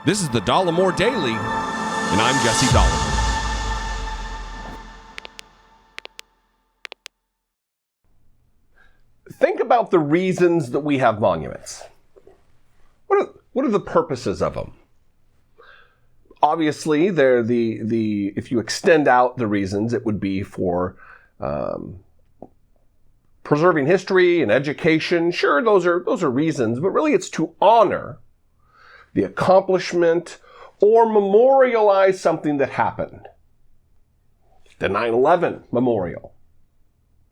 This is the Dollemore Daily, and I'm Jesse Dollemore. Think about the reasons that we have monuments. What are the purposes of them? Obviously, they're the if you extend out the reasons, it would be for preserving history and education. Sure, those are reasons, but really it's to honor the accomplishment or memorialize something that happened. The 9/11 memorial.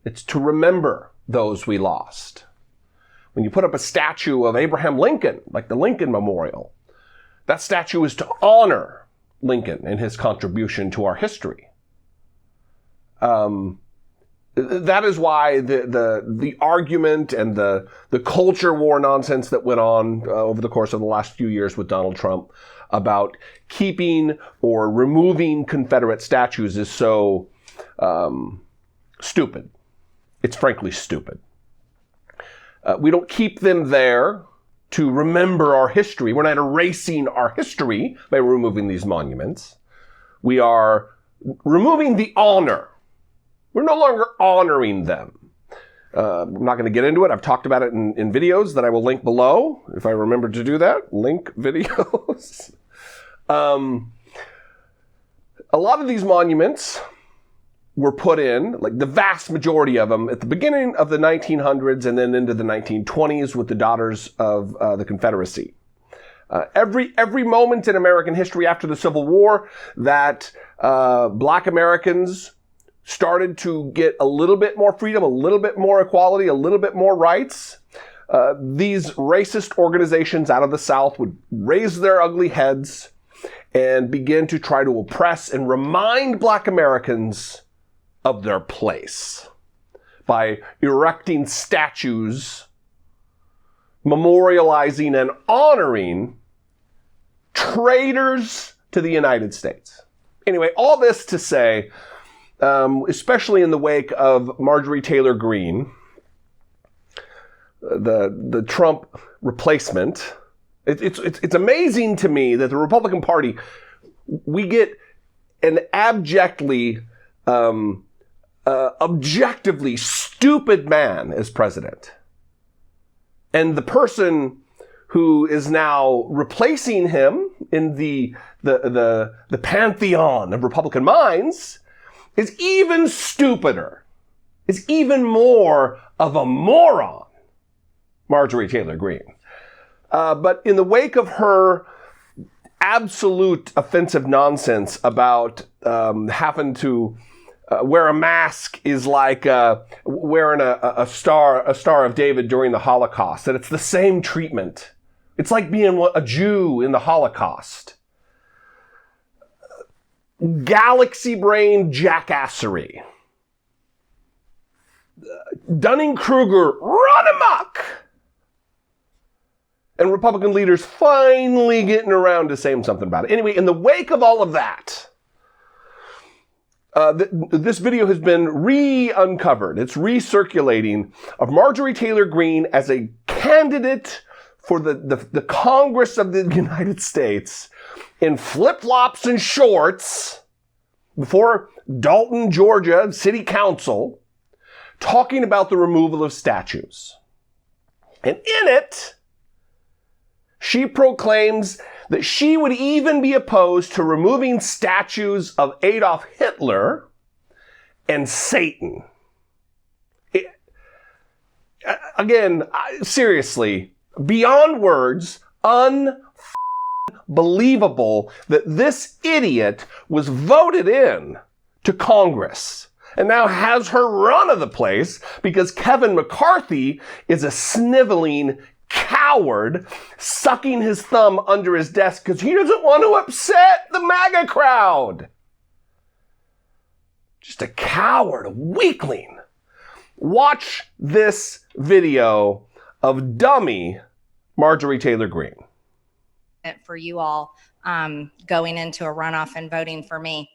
It's to remember those we lost. When you put up a statue of Abraham Lincoln, like the Lincoln Memorial, that statue is to honor Lincoln and his contribution to our history. That is why the argument and the culture war nonsense that went on over the course of the last few years with Donald Trump about keeping or removing Confederate statues is so stupid. It's frankly stupid. We don't keep them there to remember our history. We're not erasing our history by removing these monuments. We are removing the honor. We're no longer honoring them. I'm not going to get into it. I've talked about it in videos that I will link below, if I remember to do that. Link videos. A lot of these monuments were put in, like the vast majority of them, at the beginning of the 1900s and then into the 1920s with the Daughters of the Confederacy. Every moment in American history after the Civil War that Black Americans started to get a little bit more freedom, a little bit more equality, a little bit more rights, these racist organizations out of the South would raise their ugly heads and begin to try to oppress and remind Black Americans of their place by erecting statues, memorializing and honoring traitors to the United States. Anyway, all this to say, especially in the wake of Marjorie Taylor Greene, the Trump replacement, it's amazing to me that the Republican Party, we get an abjectly objectively stupid man as president. And the person who is now replacing him in the pantheon of Republican minds is even stupider, is even more of a moron, Marjorie Taylor Greene. But in the wake of her absolute offensive nonsense about having to wear a mask is like wearing a star of David during the Holocaust, that it's the same treatment. It's like being a Jew in the Holocaust. Galaxy brain jackassery. Dunning-Kruger, run amok! And Republican leaders finally getting around to saying something about it. Anyway, in the wake of all of that, this video has been re-uncovered. It's recirculating of Marjorie Taylor Greene as a candidate for the Congress of the United States in flip-flops and shorts before Dalton, Georgia City Council, talking about the removal of statues. And in it, she proclaims that she would even be opposed to removing statues of Adolf Hitler and Satan. Seriously, beyond words, unbelievable that this idiot was voted in to Congress and now has her run of the place because Kevin McCarthy is a sniveling coward sucking his thumb under his desk because he doesn't want to upset the MAGA crowd. Just a coward, a weakling. Watch this video of dummy Marjorie Taylor Greene. For you all going into a runoff and voting for me.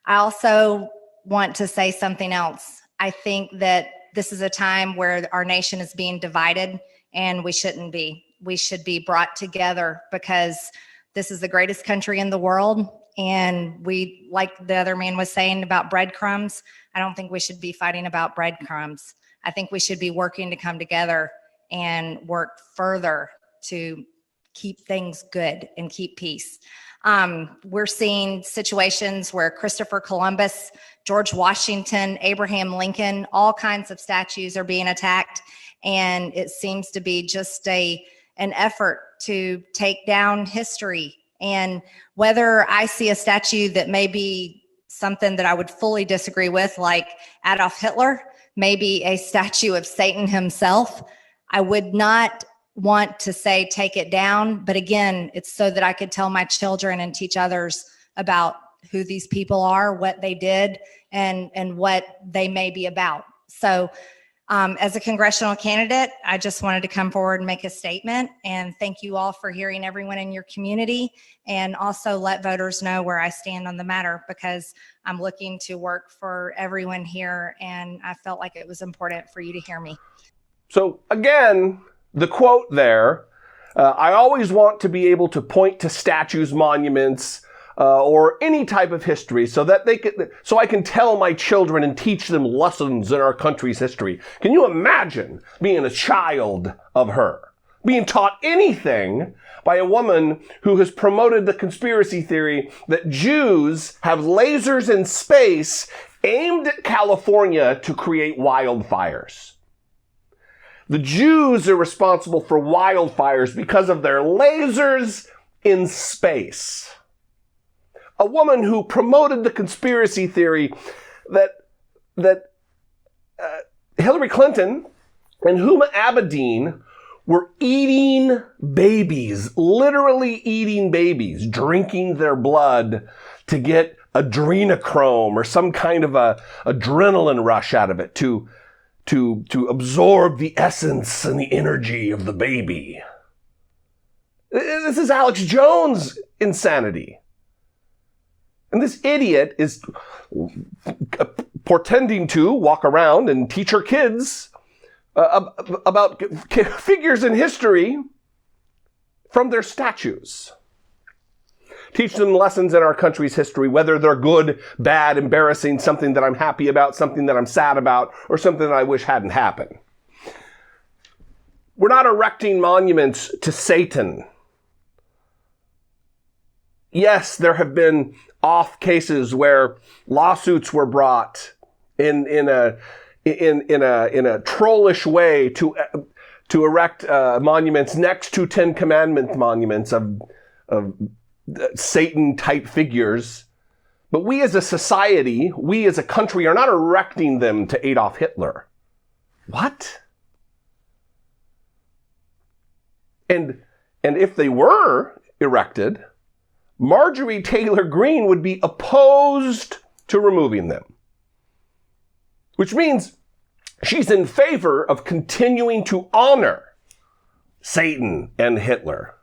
I also want to say something else. I think that this is a time where our nation is being divided, and we shouldn't be. We should be brought together because this is the greatest country in the world. And we, like the other man was saying about breadcrumbs, I don't think we should be fighting about breadcrumbs. I think we should be working to come together and work further to keep things good and keep peace. We're seeing situations where Christopher Columbus, George Washington, Abraham Lincoln, all kinds of statues are being attacked. And it seems to be just an effort to take down history. And whether I see a statue that may be something that I would fully disagree with, like Adolf Hitler, maybe a statue of Satan himself, I would not want to say take it down. But again, it's so that I could tell my children and teach others about who these people are, what they did, and what they may be about. So as a congressional candidate, I just wanted to come forward and make a statement, and thank you all for hearing everyone in your community, and also let voters know where I stand on the matter, because I'm looking to work for everyone here, and I felt like it was important for you to hear me. So again, the quote there, I always want to be able to point to statues, monuments, or any type of history so that so I can tell my children and teach them lessons in our country's history. Can you imagine being a child of her, being taught anything by a woman who has promoted the conspiracy theory that Jews have lasers in space aimed at California to create wildfires? The Jews are responsible for wildfires because of their lasers in space. A woman who promoted the conspiracy theory that Hillary Clinton and Huma Abedin were eating babies, literally eating babies, drinking their blood to get adrenochrome or some kind of a adrenaline rush out of it to absorb the essence and the energy of the baby. This is Alex Jones insanity. And this idiot is portending to walk around and teach her kids about figures in history from their statues. Teach them lessons in our country's history, whether they're good, bad, embarrassing, something that I'm happy about, something that I'm sad about, or something that I wish hadn't happened. We're not erecting monuments to Satan. Yes, there have been off cases where lawsuits were brought in a trollish way to erect monuments next to Ten Commandment monuments of Satan-type figures. But we as a society, we as a country are not erecting them to Adolf Hitler. What? And if they were erected, Marjorie Taylor Greene would be opposed to removing them. Which means she's in favor of continuing to honor Satan and Hitler.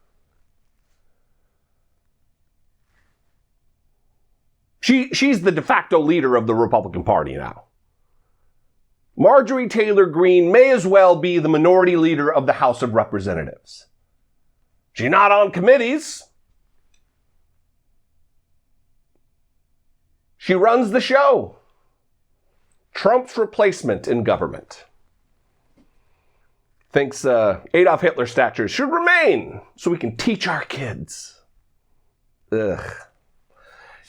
She's the de facto leader of the Republican Party now. Marjorie Taylor Greene may as well be the minority leader of the House of Representatives. She's not on committees. She runs the show. Trump's replacement in government. Thinks Adolf Hitler statues should remain so we can teach our kids. Ugh.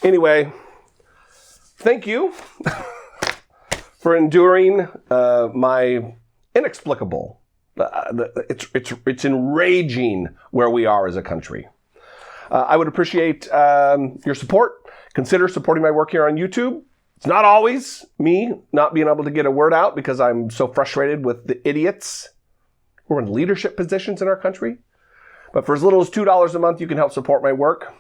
Anyway, thank you for enduring my inexplicable. It's enraging where we are as a country. I would appreciate your support. Consider supporting my work here on YouTube. It's not always me not being able to get a word out because I'm so frustrated with the idiots who are in leadership positions in our country. But for as little as $2 a month, you can help support my work.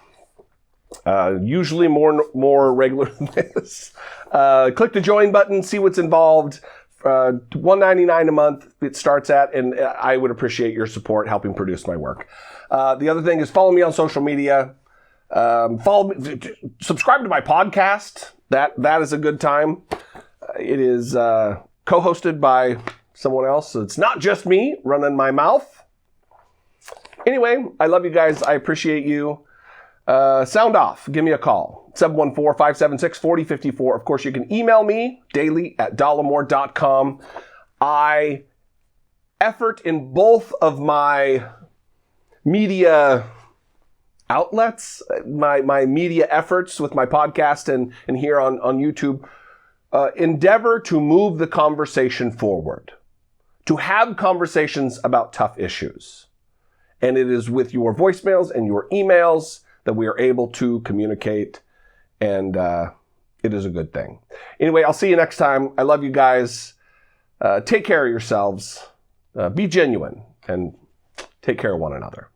Usually more regular than this. Click the join button, see what's involved. $1.99 a month it starts at, and I would appreciate your support helping produce my work. The other thing is follow me on social media. Subscribe to my podcast. That is a good time. It is co-hosted by someone else, so it's not just me running my mouth. Anyway, I love you guys. I appreciate you. Sound off. Give me a call. 714-576-4054. Of course, you can email me, daily@dollemore.com. I effort in both of my media outlets, my media efforts with my podcast and here on YouTube, endeavor to move the conversation forward, to have conversations about tough issues. And it is with your voicemails and your emails that we are able to communicate, and it is a good thing. Anyway, I'll see you next time. I love you guys. Take care of yourselves. Be genuine and take care of one another.